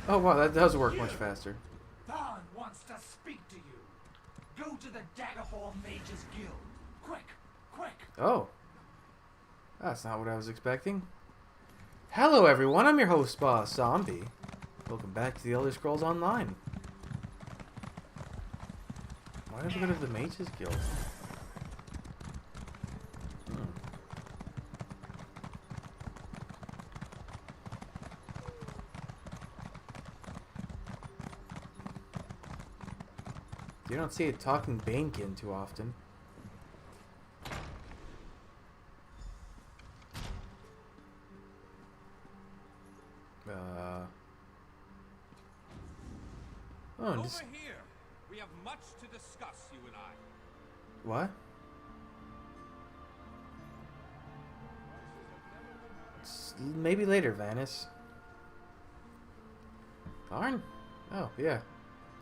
Oh wow, that does work much faster. Thorn wants to speak to you. Go to the Daggerhall Mages Guild. Quick, quick. Oh. That's not what I was expecting. Hello everyone, I'm your host, Boss Zombie. Welcome back to the Elder Scrolls Online. Why did we go to the Mages Guild? You don't see a talking Banekin too often. Oh, Over here, we have much to discuss, you and I. What? Maybe later, Vanis. Darn. Oh, yeah.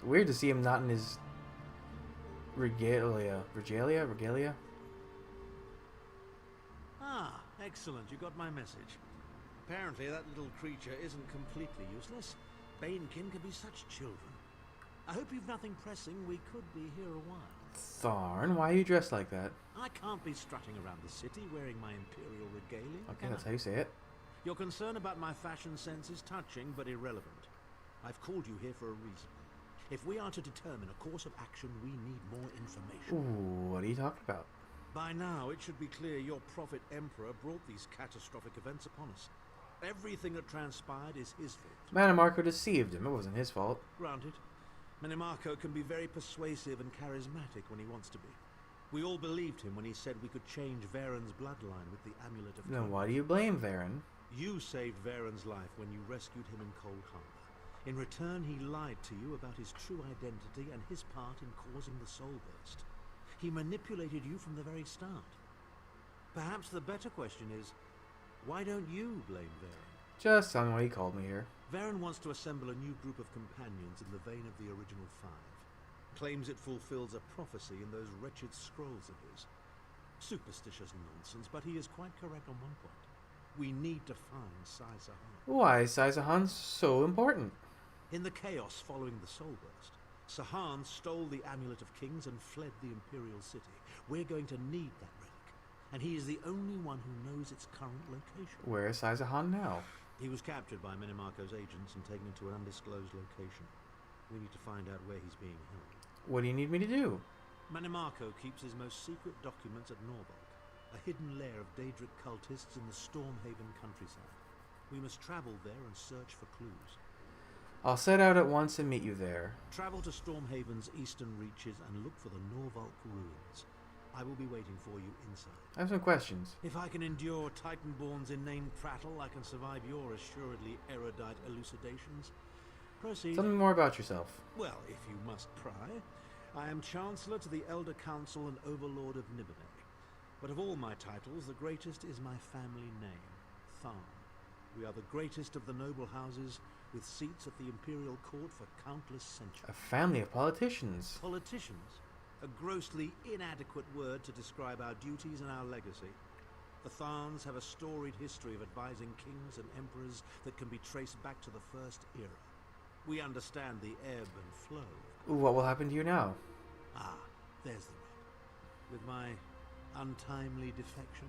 Weird to see him not in his regalia. Regalia? Ah, excellent. You got my message. Apparently that little creature isn't completely useless. Banekin can be such children. I hope you've nothing pressing. We could be here a while. Tharn, why are you dressed like that? I can't be strutting around the city wearing my imperial regalia. Okay, that's how you say it. Your concern about my fashion sense is touching but irrelevant. I've called you here for a reason. If we are to determine a course of action, we need more information. Ooh, what are you talking about? By now, it should be clear your prophet Emperor brought these catastrophic events upon us. Everything that transpired is his fault. Manimarco deceived him. It wasn't his fault. Granted. Manimarco can be very persuasive and charismatic when he wants to be. We all believed him when he said we could change Varen's bloodline with the Amulet of Then King. why do you blame Varen? You saved Varen's life when you rescued him in Cold Harbor. In return, he lied to you about his true identity and his part in causing the Soul Burst. He manipulated you from the very start. Perhaps the better question is, why don't you blame Varen? Just tell me why he called me here. Varen wants to assemble a new group of companions in the vein of the original five. Claims it fulfills a prophecy in those wretched scrolls of his. Superstitious nonsense, but he is quite correct on one point. We need to find Sai-Sahan. Why is Sai-Sahan so important? In the chaos following the Soul Burst, Sahan stole the Amulet of Kings and fled the Imperial City. We're going to need that relic, and he is the only one who knows its current location. Where is Sai-Sahan now? He was captured by Manimarco's agents and taken to an undisclosed location. We need to find out where he's being held. What do you need me to do? Manimarco keeps his most secret documents at Norvalk, a hidden lair of Daedric cultists in the Stormhaven countryside. We must travel there and search for clues. I'll set out at once and meet you there. Travel to Stormhaven's eastern reaches and look for the Norvalk ruins. I will be waiting for you inside. I have some questions. If I can endure Titanborn's inane prattle, I can survive your assuredly erudite elucidations. Proceed. Tell me more about yourself. Well, if you must pry, I am Chancellor to the Elder Council and Overlord of Nibelheim. But of all my titles, the greatest is my family name, Tharn. We are the greatest of the noble houses, with seats at the Imperial Court for countless centuries. A family of politicians. Politicians? A grossly inadequate word to describe our duties and our legacy. The Tharns have a storied history of advising kings and emperors that can be traced back to the First Era. We understand the ebb and flow. What will happen to you now? Ah, there's the rub. With my untimely defection,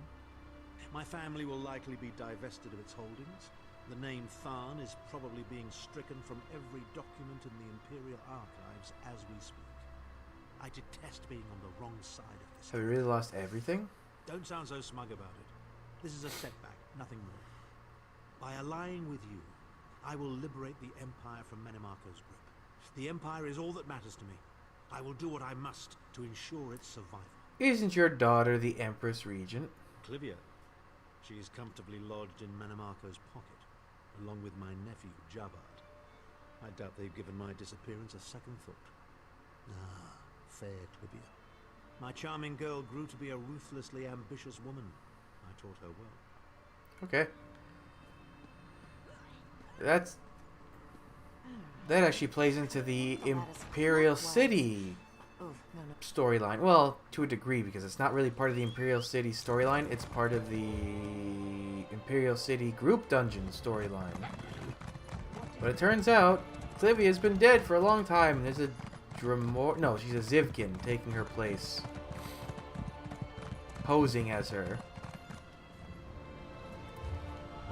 my family will likely be divested of its holdings. The name Tharn is probably being stricken from every document in the Imperial archives as we speak. I detest being on the wrong side of this. Have you really lost everything? Don't sound so smug about it. This is a setback, nothing more. By allying with you, I will liberate the Empire from Manimarco's grip. The Empire is all that matters to me. I will do what I must to ensure its survival. Isn't your daughter the Empress Regent? Clivia. She is comfortably lodged in Manimarco's pocket, along with my nephew, Jabard. I doubt they've given my disappearance a second thought. Ah, fair Clivia. My charming girl grew to be a ruthlessly ambitious woman. I taught her well. Okay. That actually plays into the Imperial City storyline. Well, to a degree, because it's not really part of the Imperial City storyline. It's part of the Imperial City group dungeon storyline. But it turns out Clivia's been dead for a long time. There's a no, she's a Zivkin taking her place. Posing as her.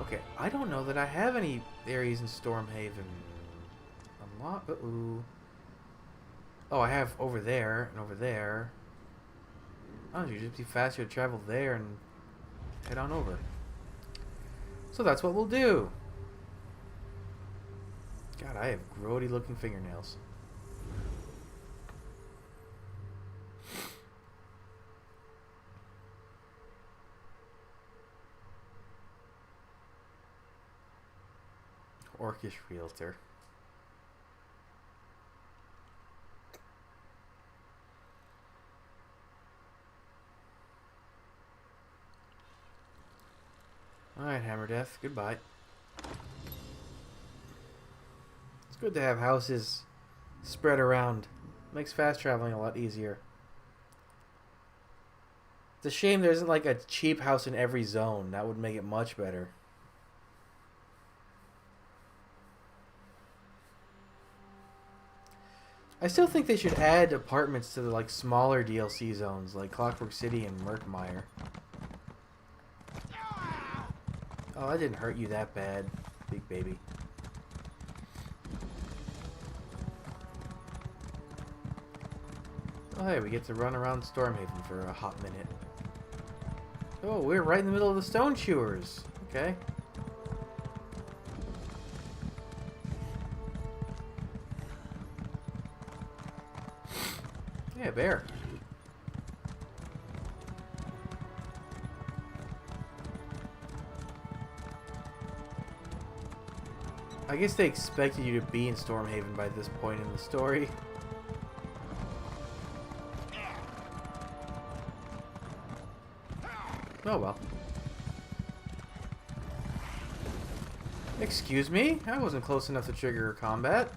Okay, I don't know that I have any areas in Stormhaven. Unlock. Uh-oh. Oh, I have over there and over there. Oh, it'd just be faster to travel there and head on over. So that's what we'll do. God, I have grody looking fingernails. Orcish realtor. Alright, Hammerdeath, goodbye. It's good to have houses spread around. Makes fast traveling a lot easier. It's a shame there isn't like a cheap house in every zone. That would make it much better. I still think they should add apartments to the like smaller DLC zones like Clockwork City and Murkmire. Oh, that didn't hurt you that bad, big baby. Oh, hey, we get to run around Stormhaven for a hot minute. Oh, we're right in the middle of the Stone Chewers. Okay. Yeah, bear. I guess they expected you to be in Stormhaven by this point in the story. Oh well. Excuse me? I wasn't close enough to trigger combat.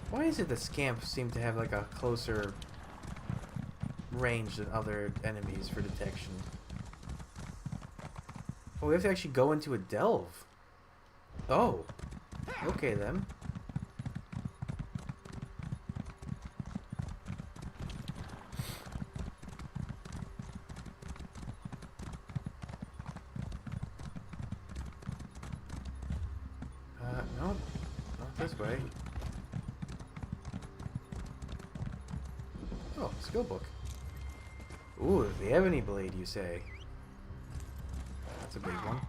Why is it the scamps seem to have like a closer range than other enemies for detection? Oh, we have to actually go into a delve. Oh. Okay then. No. Not this way. Oh, skill book. Ooh, the Ebony Blade, you say? That's a big one.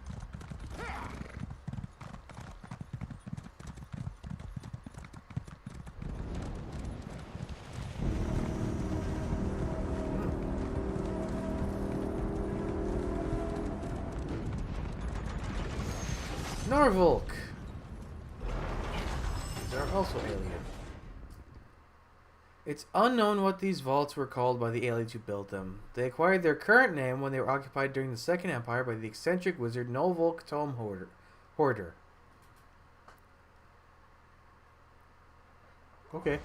Norvolk! These are also alien. It's unknown what these vaults were called by the aliens who built them. They acquired their current name when they were occupied during the Second Empire by the eccentric wizard Norvolk Tome Hoarder. Okay.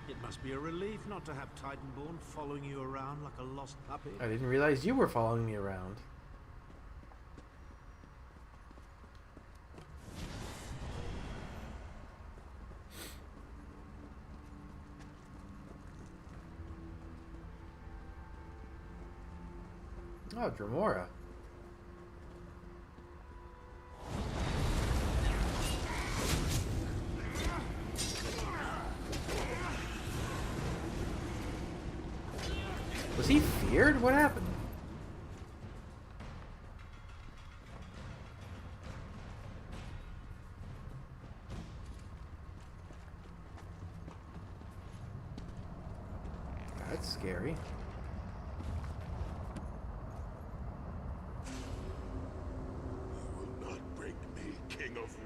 It must be a relief not to have Titanborn following you around like a lost puppy. I didn't realize you were following me around. Oh, Dremora. Was he feared? What happened? That's scary.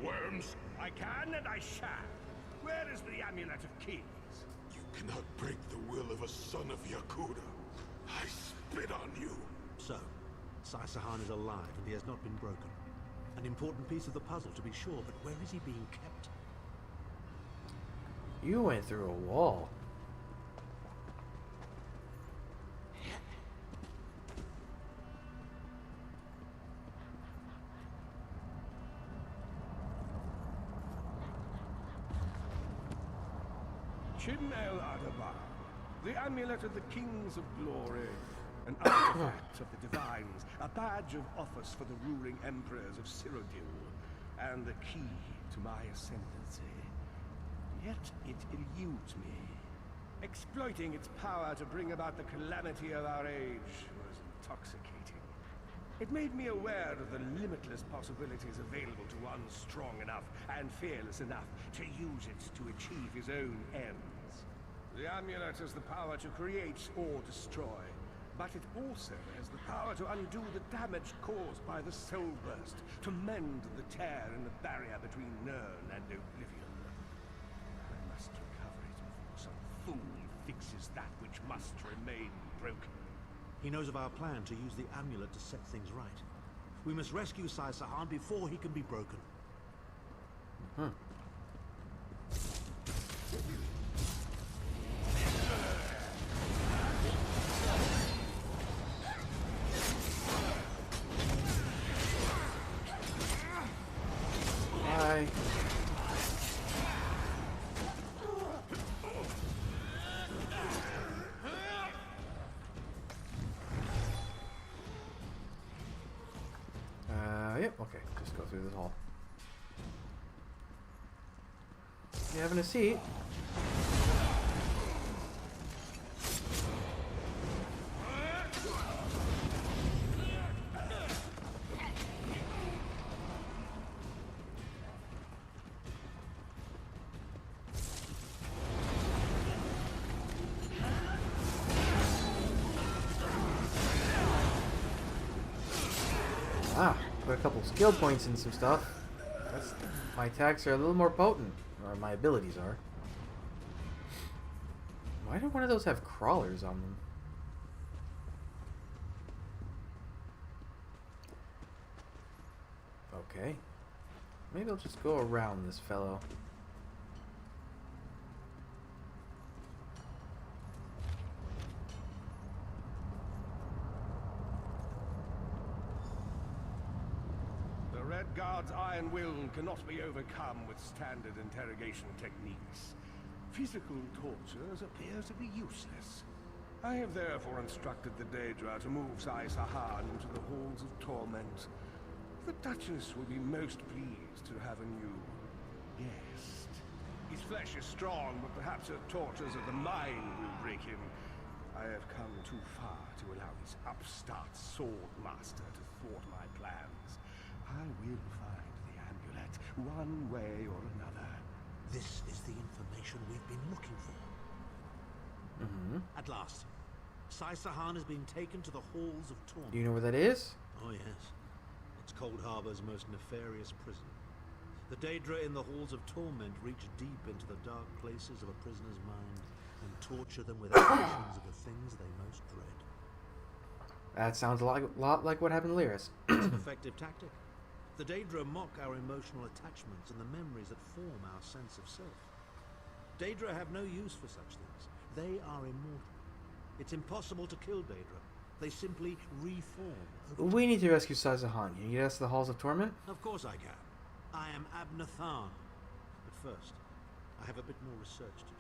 Worms, I can and I shall. Where is the amulet of keys? you cannot break the will of a son of Yakuda. I spit on you. So, Saisahan is alive and he has not been broken. An important piece of the puzzle to be sure, but where is he being kept? You went through a wall. Shin El Adabar, the amulet of the kings of glory, an artifact of the divines, a badge of office for the ruling emperors of Cyrodiil, and the key to my ascendancy. Yet it eludes me. Exploiting its power to bring about the calamity of our age was intoxicating. It made me aware of the limitless possibilities available to one strong enough and fearless enough to use it to achieve his own ends. The amulet has the power to create or destroy, but it also has the power to undo the damage caused by the soul burst, to mend the tear in the barrier between Nirn and oblivion. I must recover it before some fool fixes that which must remain broken. He knows of our plan to use the amulet to set things right. We must rescue Sai Sahan before he can be broken. Bye. Yep, okay. Just go through this hall. You having a seat? Ah, put a couple skill points in some stuff. My attacks are a little more potent, or my abilities are. Why did one of those have crawlers on them? Okay. Maybe I'll just go around this fellow. Red Guard's iron will cannot be overcome with standard interrogation techniques. Physical tortures appear to be useless. I have therefore instructed the Daedra to move Sai Sahan into the halls of torment. The Duchess will be most pleased to have a new guest. His flesh is strong, but perhaps her tortures of the mind will break him. I have come too far to allow this upstart sword master to thwart my plans. I will find the amulet, one way or another. This is the information we've been looking for. At last, Sai Sahan has been taken to the halls of torment. Do you know where that is? Oh yes. It's Cold Harbor's most nefarious prison. The Daedra in the halls of torment reach deep into the dark places of a prisoner's mind and torture them with visions of the things they most dread. That sounds a lot like what happened to Lyris. It's an effective tactic. The Daedra mock our emotional attachments and the memories that form our sense of self. Daedra have no use for such things. They are immortal. It's impossible to kill Daedra. They simply reform. We need to rescue Sai Sahan. Can you get us to the Halls of Torment? Of course I can. I am Abnathan. But first, I have a bit more research to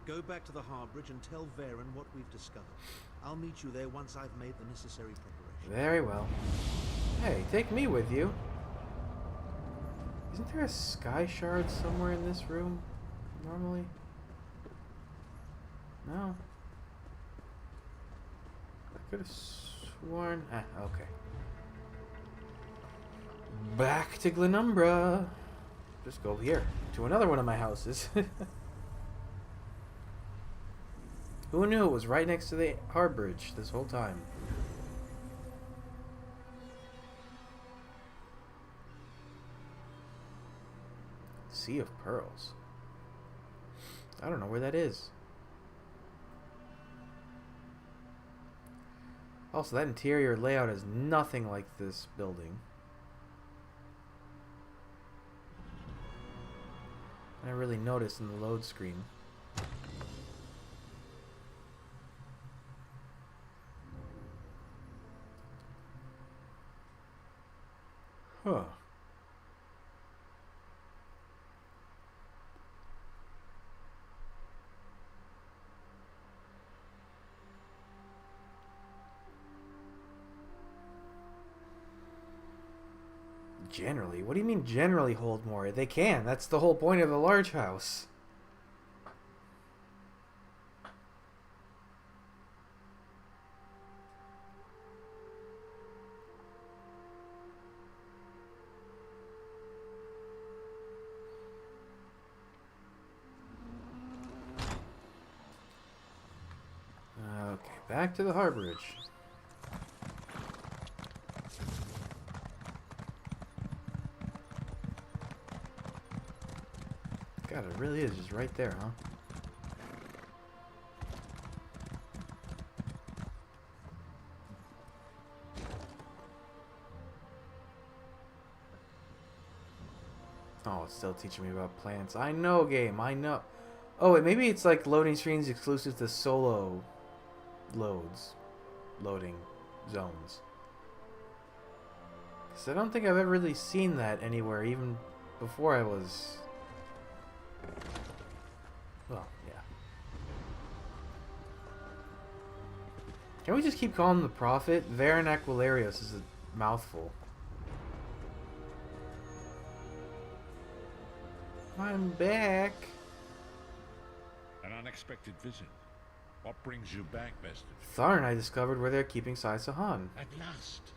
do. Go back to the Harbridge and tell Varen what we've discovered. I'll meet you there once I've made the necessary preparation. Very well. Hey, take me with you. Isn't there a sky shard somewhere in this room? Normally? No. I could have sworn... okay. Back to Glenumbra. Just go here. To another one of my houses. Who knew it was right next to the Harbridge this whole time? Sea of Pearls. I don't know where that is. Also, that interior layout is nothing like this building. I really noticed in the load screen. Huh. Generally? What do you mean generally hold more? They can. That's the whole point of a large house. Okay, back to the harborage. God, it really is just right there, huh? Oh, it's still teaching me about plants. I know, game. I know. Oh, wait, maybe it's like loading screens exclusive to solo loading zones. Because I don't think I've ever really seen that anywhere, even before I was... Well, yeah. Can we just keep calling him the Prophet? Varen Aquilarius is a mouthful. I'm back. An unexpected visit. What brings you back, Bester? Thar and I discovered where they're keeping Sai Sahan. At last.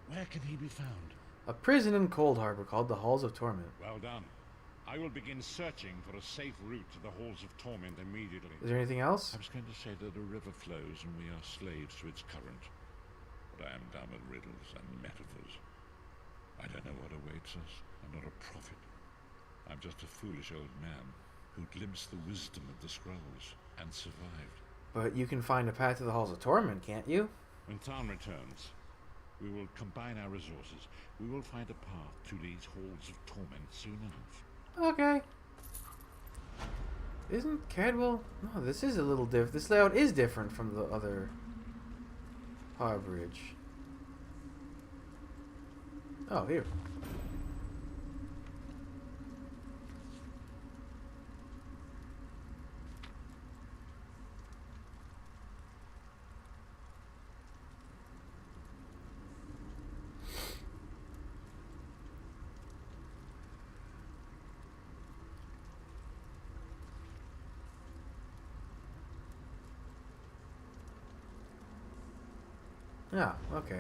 Where can he be found? A prison in Cold Harbor called the Halls of Torment. Well done. I will begin searching for a safe route to the Halls of Torment immediately. Is there anything else? I was going to say that a river flows and we are slaves to its current. But I am dumb at riddles and metaphors. I don't know what awaits us. I'm not a prophet. I'm just a foolish old man who glimpsed the wisdom of the scrolls and survived. But you can find a path to the Halls of Torment, can't you? When Tarn returns, we will combine our resources. We will find a path to these Halls of Torment soon enough. Okay. Isn't Cadwell... No, this is a little different. This layout is different from the other harborage. Oh, here. Yeah, okay.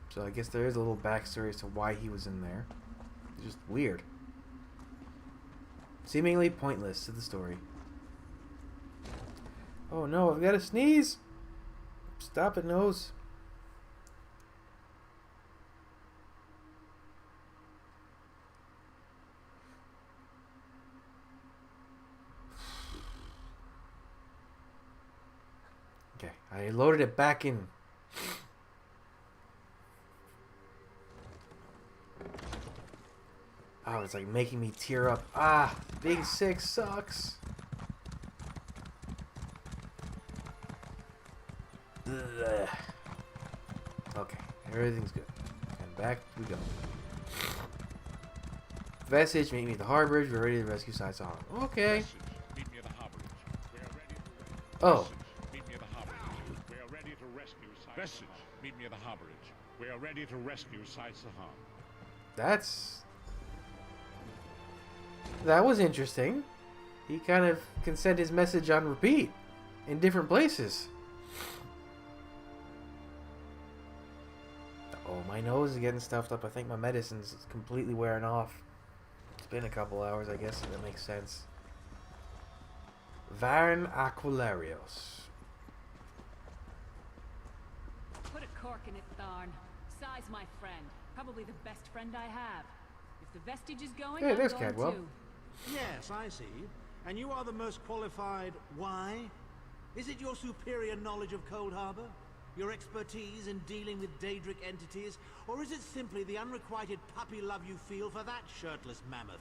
So I guess there is a little backstory as to why he was in there. It's just weird. Seemingly pointless to the story. Oh no, I've got to sneeze! Stop it, nose. Okay, I loaded it back in. Oh, it's like making me tear up. Ah, being sick sucks. Ugh. Okay, everything's good. And back we go. Vestige, meet me at the harborage. We're ready to rescue Sai Sahan. Okay. Message, meet me at the harborage. We are ready to... Oh. Message, meet me at the harborage. We are ready to rescue Sai Message, meet me at the harborage. We are ready to rescue Sai Sahan. That was interesting. He kind of can send his message on repeat in different places. Oh, my nose is getting stuffed up. I think my medicine's completely wearing off. It's been a couple hours, I guess, so that makes sense. Varen Aquilarius. Put a cork in it, Tharn. Sai's my friend. Probably the best friend I have. If the vestige is going, Hey, I'm there's going Cadwell. too. Yes, I see. And you are the most qualified. Why? Is it your superior knowledge of Cold Harbor? Your expertise in dealing with Daedric entities? Or is it simply the unrequited puppy love you feel for that shirtless mammoth?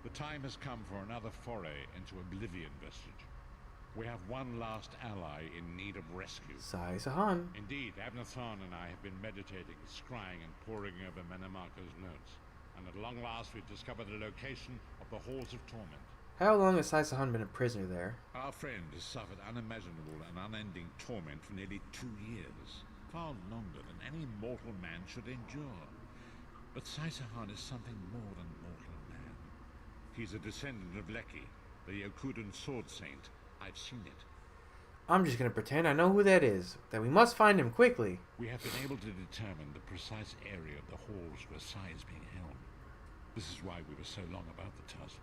The time has come for another foray into Oblivion, Vestige. We have one last ally in need of rescue. Sai Sahan. Indeed, Abnathan and I have been meditating, scrying, and poring over Menemarco's notes. And at long last we've discovered the location of the Halls of Torment. How long has Saisahan been a prisoner there? Our friend has suffered unimaginable and unending torment for nearly 2 years, far longer than any mortal man should endure. But Saisahan is something more than mortal man. He's a descendant of Leki, the Yokudan sword saint. I've seen it. I'm just gonna pretend I know who that is. That we must find him quickly. We have been able to determine the precise area of the halls where Sai is being held. This is why we were so long about the tusk.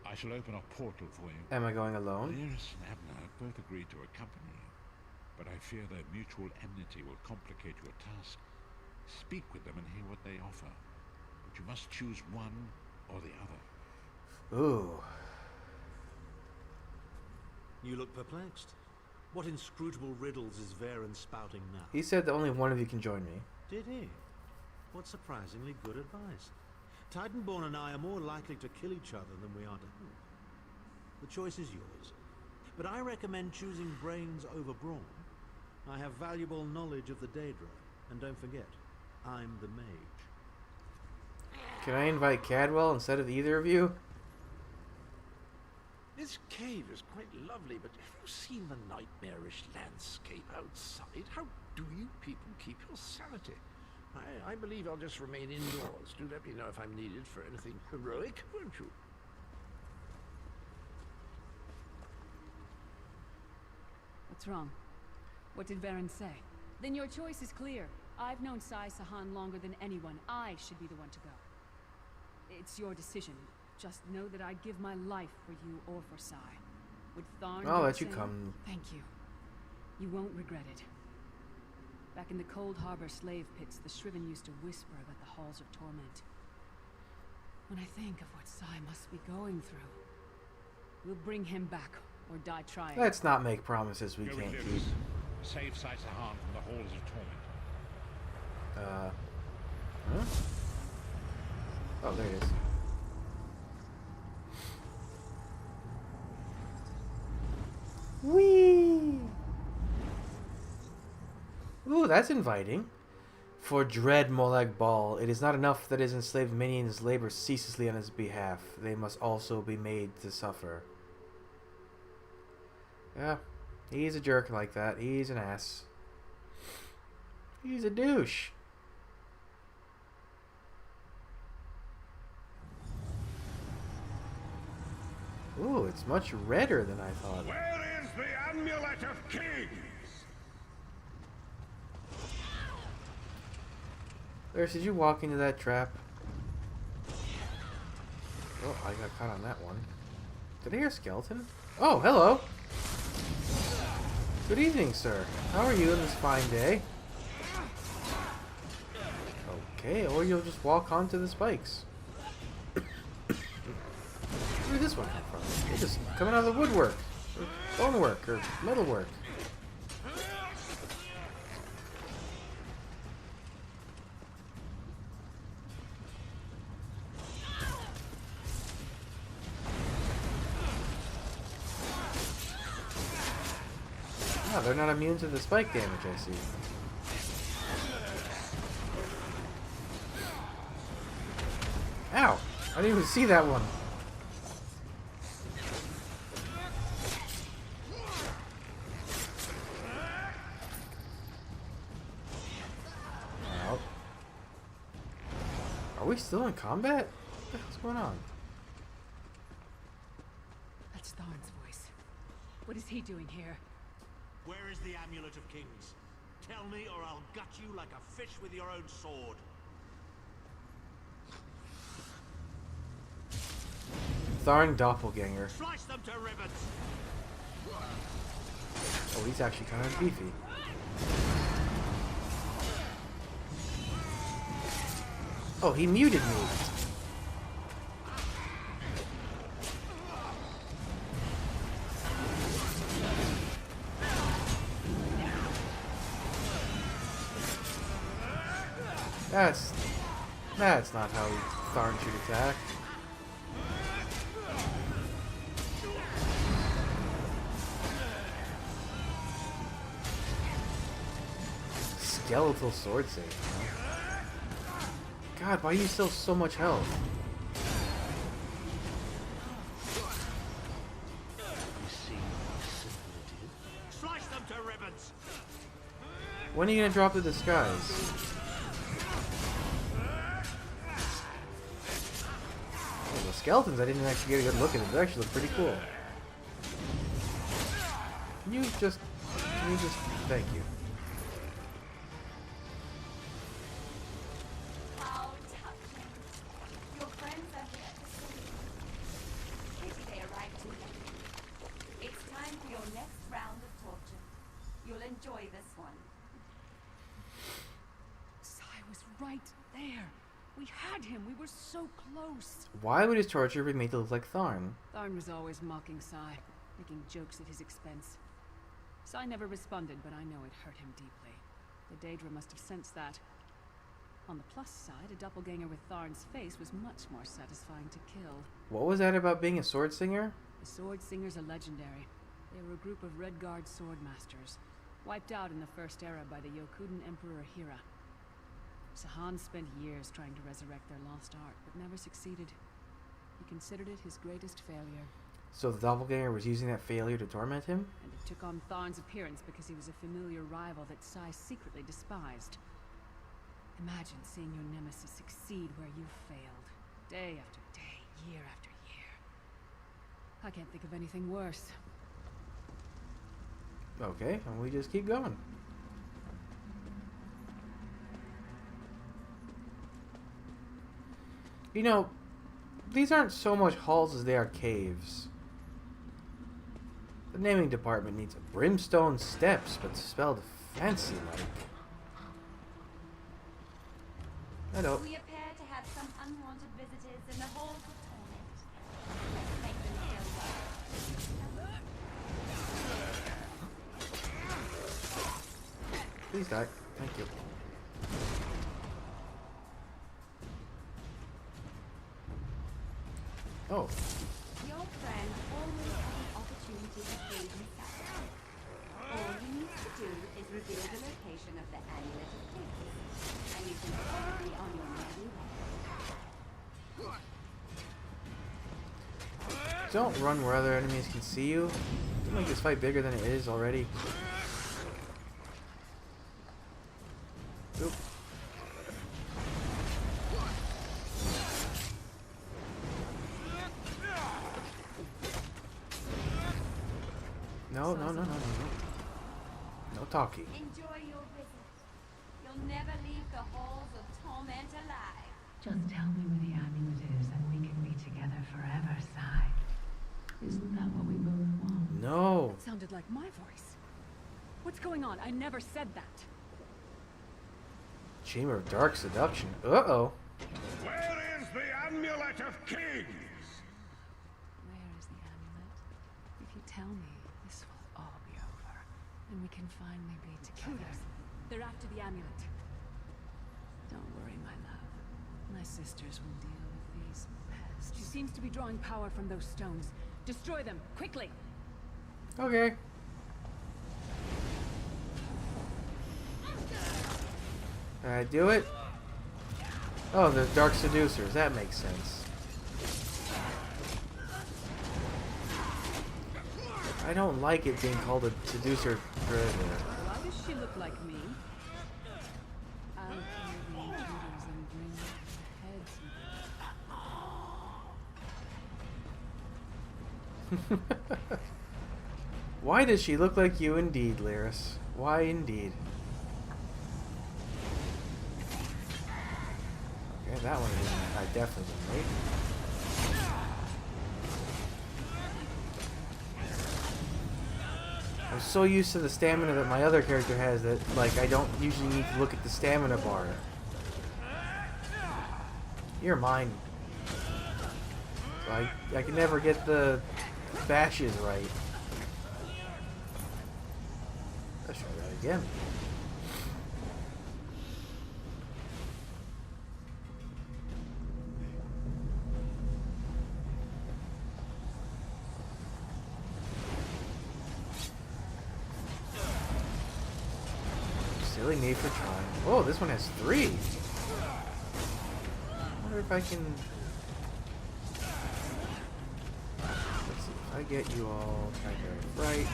I shall open a portal for you. Am I going alone? Lyris and Abner have both agreed to accompany you, but I fear their mutual enmity will complicate your task. Speak with them and hear what they offer, but you must choose one or the other. Ooh. You look perplexed. What inscrutable riddles is Varen spouting now? He said that only one of you can join me. Did he? What surprisingly good advice. Titanborn and I are more likely to kill each other than we are to help. The choice is yours. But I recommend choosing brains over brawn. I have valuable knowledge of the Daedra. And don't forget, I'm the mage. Can I invite Cadwell instead of either of you? This cave is quite lovely, but have you seen the nightmarish landscape outside? How do you people keep your sanity? I believe I'll just remain indoors. Do let me know if I'm needed for anything heroic, won't you? What's wrong? What did Varen say? Then your choice is clear. I've known Saisahan longer than anyone. I should be the one to go. It's your decision. Just know that I'd give my life for you or for Sai. Would Tharn I'll do let the you same? come. Thank you. You won't regret it. Back in the Cold Harbor slave pits, the Shriven used to whisper about the halls of torment. When I think of what Sai must be going through, we'll bring him back or die trying. Let's not make promises we Go can't with keep. Lyris. Save Saisahan from the halls of torment. Huh? Oh, there it is. Whee! Ooh, that's inviting. For dread Molag Bal, it is not enough that his enslaved minions labor ceaselessly on his behalf. They must also be made to suffer. Yeah, he's a jerk like that. He's an ass. He's a douche. Ooh, it's much redder than I thought. Where is the Amulet of Kings? Lyris, did you walk into that trap? Oh, I got caught on that one. Did I hear a skeleton? Oh, hello! Good evening, sir. How are you on this fine day? Okay, or you'll just walk onto the spikes. Where did this one come from? They're just coming out of the woodwork, or stonework, or metalwork. Ah, they're not immune to the spike damage, I see. Ow! I didn't even see that one. Ow. Are we still in combat? What the hell's going on? That's Tharn's voice. What is he doing here? Where is the Amulet of Kings? Tell me or I'll gut you like a fish with your own sword. Tharn Doppelganger. Slice them to ribbons! Oh, he's actually kind of beefy. Oh, he muted me. That's not how Tharn should attack. Skeletal sword save. Huh? God, why are you still so much health? When are you gonna drop the disguise? Oh, the skeletons, I didn't actually get a good look at it. They actually look pretty cool. Can you just... Thank you. How touching. Your friends are here to see you. Pity they arrived too late. It's time for your next round of torture. You'll enjoy this one. Sai was right there. We had him. We were so close. Why would his torture be made to look like Tharn? Tharn was always mocking Sai, making jokes at his expense. Sai never responded, but I know it hurt him deeply. The Daedra must have sensed that. On the plus side, a doppelganger with Tharn's face was much more satisfying to kill. What was that about being a sword singer? The Sword Singers are legendary. They were a group of Red Guard sword masters, wiped out in the First Era by the Yokudan Emperor Hira. Sahan spent years trying to resurrect their lost art, but never succeeded. He considered it his greatest failure. So the doppelganger was using that failure to torment him? And it took on Tharn's appearance because he was a familiar rival that Sai secretly despised. Imagine seeing your nemesis succeed where you failed. Day after day, year after year. I can't think of anything worse. Okay, and we just keep going. You know, these aren't so much halls as they are caves. The naming department needs a brimstone steps, but spelled fancy like. Hello. We appear to have some unwanted visitors in the halls of torment. Let's make them feel welcome. Please die. Thank you. Oh. Your friend always has an opportunity to aid himself. All he needs to do is reveal the location of the amulet of fate, and you can all be on your merry way. Don't run where other enemies can see you. Don't make this fight bigger than it is already. Oop. No. No talking. Enjoy your visit. You'll never leave the halls of torment alive. Just tell me where the amulet is and we can be together forever, Sai. Isn't that what we both want? No. It sounded like my voice. What's going on? I never said that. Chamber of Dark Seduction. Uh-oh. Where is the amulet of kings? Where is the amulet? If you tell me, this will all be over. And we can finally be together. They're after the amulet. Don't worry, my love. My sisters will deal with these pests. She seems to be drawing power from those stones. Destroy them, quickly! Okay. Can I do it? Oh, the Dark Seducers. That makes sense. I don't like it being called a seducer predator. Why does she look like me? I'll kill the intruders and bring their heads. Why does she look like you indeed, Lyris? Why indeed? Okay, that one I definitely didn't make. I'm so used to the stamina that my other character has that, like, I don't usually need to look at the stamina bar. You're mine. So I can never get the bashes right. Let's try that again. Silly me for trying. Oh, this one has 3. I wonder if I can... Let's see, if I get you all kind of right.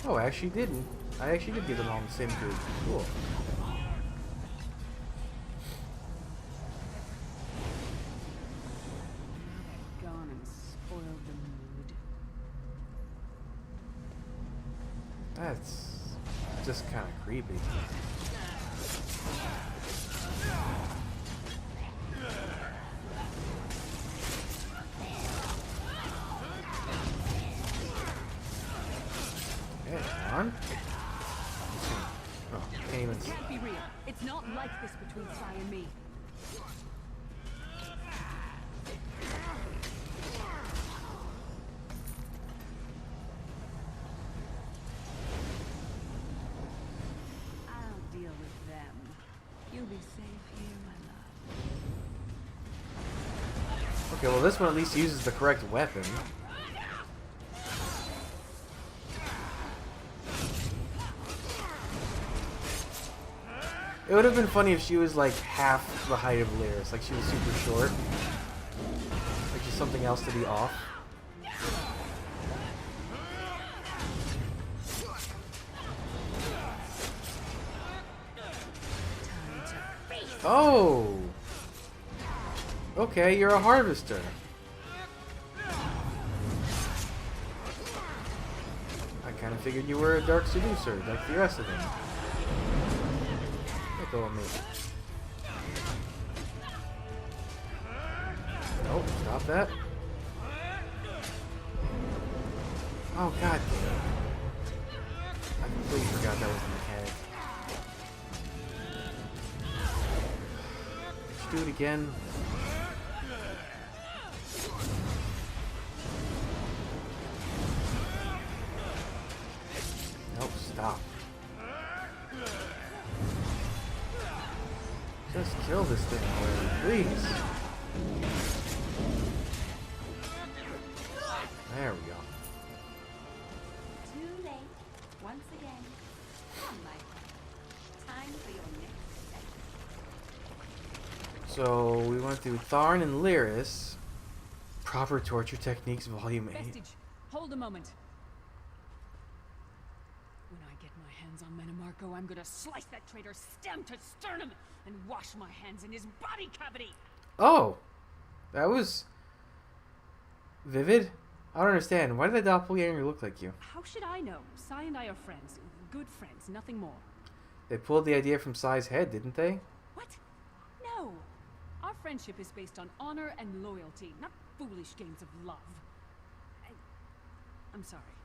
Oh, I actually didn't. I actually did get them all in the same group. Cool. Gone and spoiled the mood. That's just kind of creepy. Okay, come on. Oh, can't even. It can't be real. It's not like this between Sai and me. I'll deal with them. You'll be safe here, my love. Okay, well this one at least uses the correct weapon. It would have been funny if she was like half the height of Lyris, like she was super short. Like just something else to be off. Oh! Okay, you're a harvester. I kind of figured you were a dark seducer, like the rest of them. Let go of me. Nope, stop that. Oh, god damn it. I completely forgot that was the mechanic. Let's do it again. Nope, stop. Just kill this thing already, please. There we go. Too late. Once again. Come, my friend. Time for your next step. So we went through Tharn and Lyris. Proper torture techniques, volume 8. Vestige, hold a moment. When I get my hands on Manamarco, I'm gonna slice that traitor stem to sternum and wash my hands in his body cavity. Oh, that was vivid. I don't understand. Why did the doppelganger look like you? How should I know? Sai and I are friends. Good friends, nothing more. They pulled the idea from Sai's head, didn't they? What? No. Our friendship is based on honor and loyalty, not foolish games of love. I'm sorry.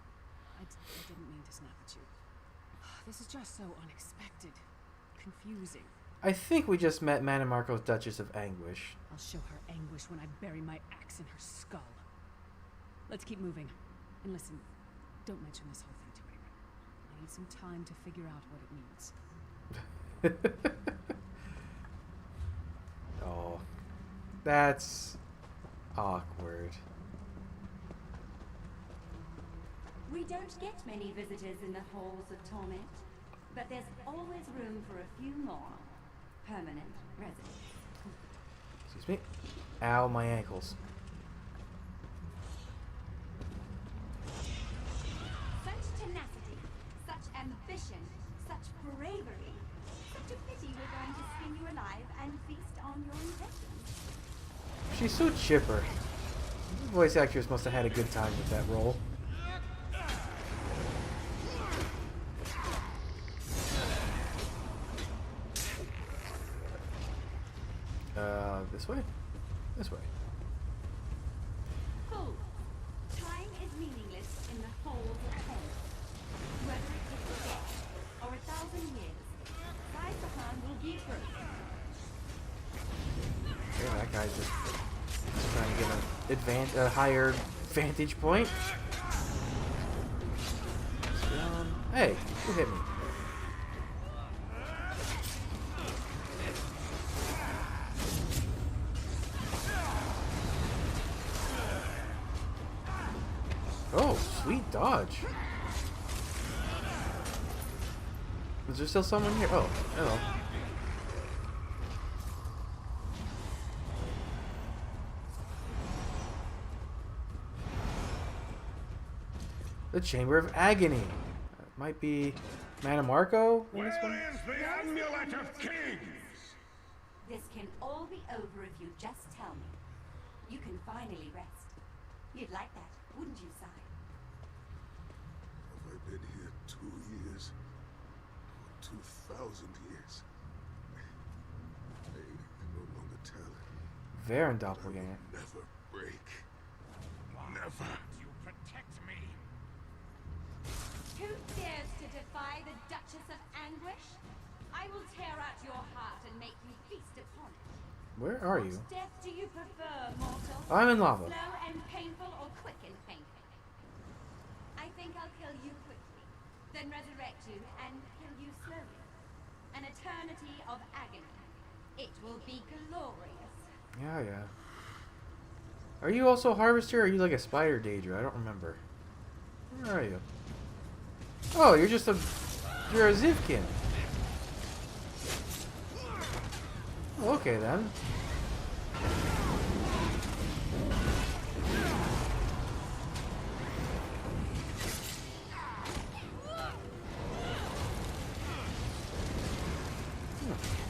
I didn't mean to snap at you. This is just so unexpected. Confusing. I think we just met Manamarco's Duchess of Anguish. I'll show her anguish when I bury my axe in her skull. Let's keep moving. And listen, don't mention this whole thing to anyone. I need some time to figure out what it means. Oh, that's awkward. We don't get many visitors in the halls of torment, but there's always room for a few more permanent residents. Excuse me. Ow, my ankles. Such tenacity, such ambition, such bravery. Such a pity we're going to skin you alive and feast on your intestines. She's so chipper. The voice actress must have had a good time with that role. This way? This way. Fools! Time is meaningless in the halls of hell. Whether it takes a day or 1,000 years, Sai-Sahan will be through. Okay, that guy's just trying to get a higher vantage point. Hey, who hit me? Oh, sweet dodge. Is there still someone here? Oh, hello. The Chamber of Agony. Might be Manamarco in this one? Where is the Amulet of Kings? This can all be over if you just tell me. You can finally rest. You'd like that, wouldn't you, Sai? Have I been here 2 years? Or 2,000 years? I can no longer tell. Varen doppelganger. Never break. Never. You protect me. Who dares to defy the Duchess of Anguish? I will tear out your heart and make you feast upon it. Where are you? What death do you prefer, mortal? I'm in lava. Slow and painful or quick and painful? I think I'll kill you quickly, then resurrect you and kill you slowly. An eternity of agony. It will be glorious. Yeah. Are you also Harvester or are you like a Spider Daedra? I don't remember. Where are you? Oh, you're just a... You're a Zivkin. Oh, okay then.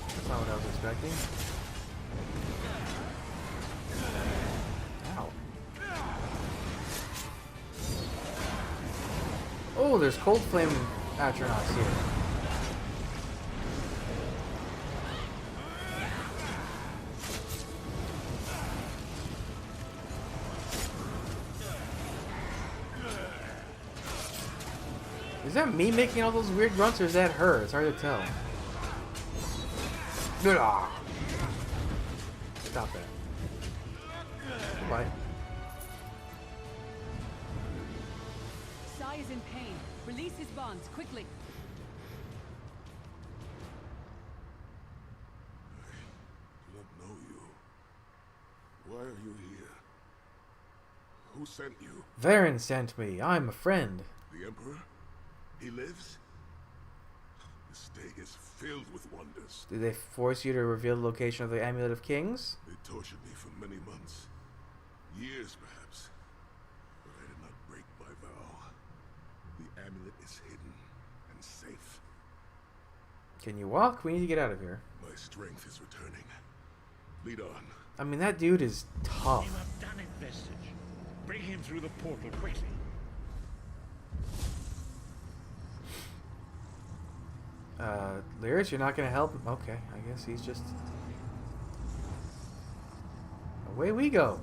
That's not what I was expecting. Ow. Oh, there's Cold Flame Atronachs here. Is that me making all those weird grunts or is that her? It's hard to tell. Ah. Stop that. Goodbye. Sai is in pain. Release his bonds, quickly. I do not know you. Why are you here? Who sent you? Varen sent me. I'm a friend. The Emperor? He lives? This day is filled with wonders. Did they force you to reveal the location of the Amulet of Kings? They tortured me for many months. Years, perhaps. But I did not break my vow. The amulet is hidden and safe. Can you walk? We need to get out of here. My strength is returning. Lead on. I mean, that dude is tough. You have done it, Vestige. Bring him through the portal quickly. Lyris, you're not gonna help him? Okay, I guess he's just... Away we go.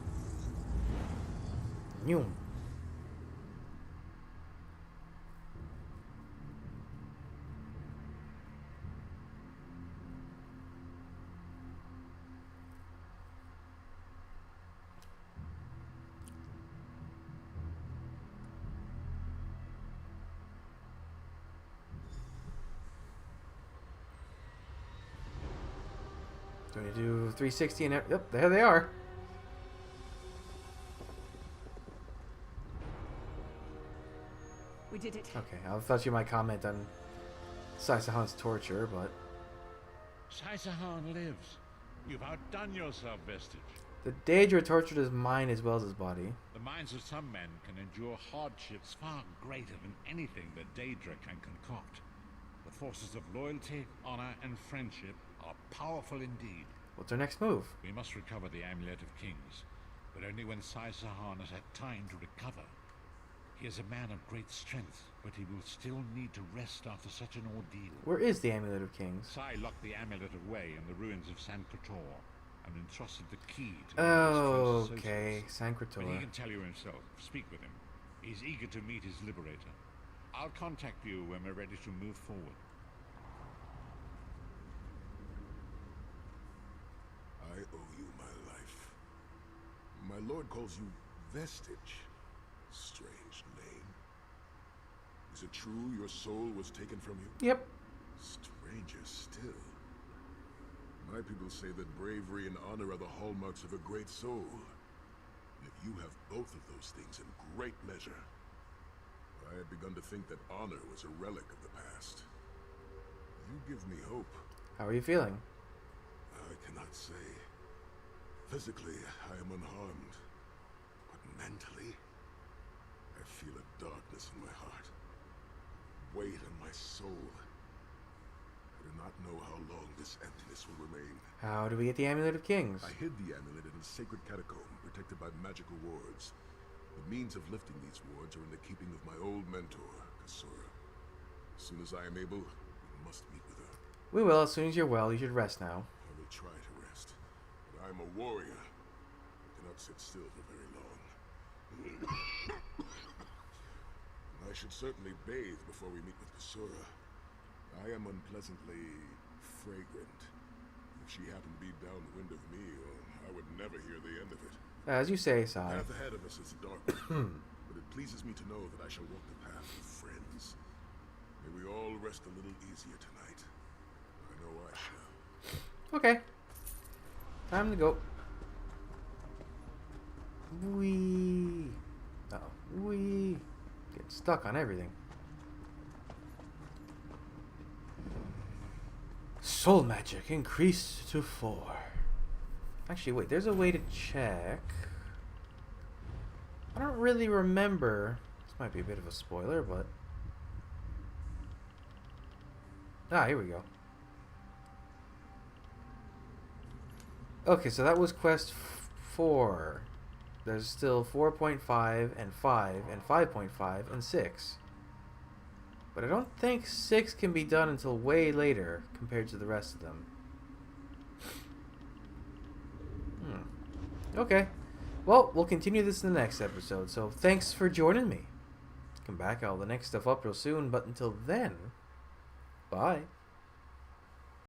Noom. Do we do 360 and... Yep, there they are. We did it. Okay, I thought you might comment on Sai-Sahan's torture, but... Sai-Sahan lives. You've outdone yourself, Vestige. The Daedra tortured his mind as well as his body. The minds of some men can endure hardships far greater than anything that Daedra can concoct. The forces of loyalty, honor, and friendship are powerful indeed. What's our next move? We must recover the Amulet of Kings, but only when Sai-Sahan has had time to recover. He is a man of great strength, but he will still need to rest after such an ordeal. Where is the Amulet of Kings? Sai locked the amulet away in the ruins of San Krator and entrusted the key to Oh, his okay. associates. San But he Krator. can tell you himself. Speak with him. He's eager to meet his liberator. I'll contact you when we're ready to move forward. I owe you my life. My lord calls you Vestige. Strange name. Is it true your soul was taken from you? Yep. Stranger still. My people say that bravery and honor are the hallmarks of a great soul. Yet you have both of those things in great measure. I had begun to think that honor was a relic of the past. You give me hope. How are you feeling? I cannot say. Physically, I am unharmed. But mentally, I feel a darkness in my soul. I do not know how long this emptiness will remain. How do we get the Amulet of Kings? I hid the amulet in a sacred catacomb protected by magical wards. The means of lifting these wards are in the keeping of my old mentor, Kasura. As soon as I am able, we must meet with her. We will. As soon as you're well, you should rest now. I will try to rest, but I am a warrior. I cannot sit still for very long. I should certainly bathe before we meet with Kasura. I am unpleasantly fragrant. If she happened to be downwind of me, well, I would never hear the end of it. As you say, The Sai. path ahead of us is dark, but it pleases me to know that I shall walk the path with friends. May we all rest a little easier tonight. I know I shall. Okay. Time to go. Wee. Uh-oh. Wee. Get stuck on everything. Soul magic increased to 4. Actually, wait. There's a way to check. I don't really remember. This might be a bit of a spoiler, but... Ah, here we go. Okay, so that was quest 4. There's still 4.5 and 5 and 5.5 and 6. But I don't think 6 can be done until way later compared to the rest of them. Okay. Well, we'll continue this in the next episode, so thanks for joining me. Come back, I'll have the next stuff up real soon, but until then, bye.